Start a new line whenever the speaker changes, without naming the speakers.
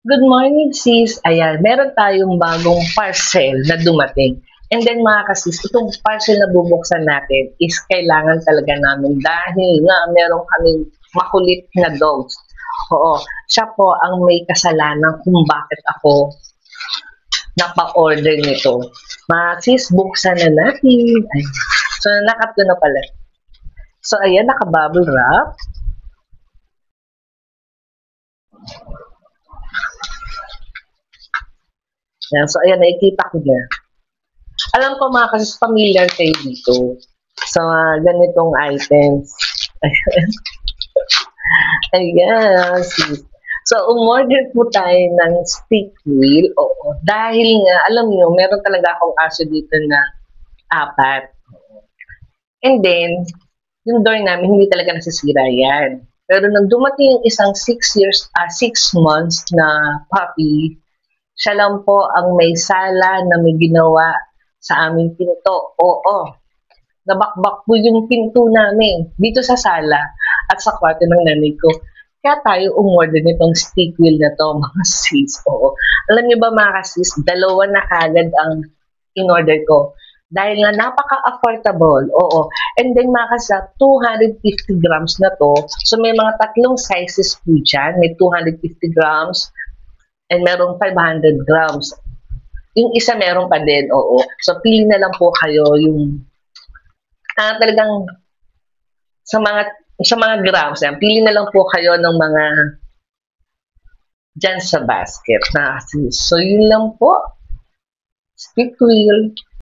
Good morning, sis. Ayan, meron tayong bagong parcel na dumating. And then mga kasis, itong parcel na bubuksan natin is kailangan talaga namin dahil nga meron kaming makulit na dogs. Oo, siya po ang may kasalanan kung bakit ako napa-order nito. Mga sis, buksan na natin. Ay, so, nakat ko na pala. So, ayan, naka-bubble wrap. Yan. So, ayan, nakikita ko na. Alam ko mga kasis, familiar kayo dito sa ganitong items. Ayan, sis. So, umorder po tayo ng stick wheel. Oo. Dahil nga, alam niyo, meron talaga akong aso dito na apat. And then, yung door namin, hindi talaga nasisira yan. Pero nang dumating yung isang 6 months na puppy, siya lang po ang may sala na may ginawa sa aming pinto. Oo, nabakbak po yung pinto namin dito sa sala at sa kwarto ng nanay ko. Kaya tayo umorder nitong stick wheel na to, mga sis. Oo. Alam niyo ba mga sis, dalawa na kagad ang in-order ko. Dahil nga napaka-affordable. Oo. And then mga kasis, 250 grams na to. So may mga tatlong sizes po dyan. May 250 grams and merong 500 grams. Yung isa meron pa din, oo. So pili na lang po kayo yung talagang sa mga grams, yan, pili na lang po kayo ng mga dyan sa basket. So, yun lang po. Stick wheel.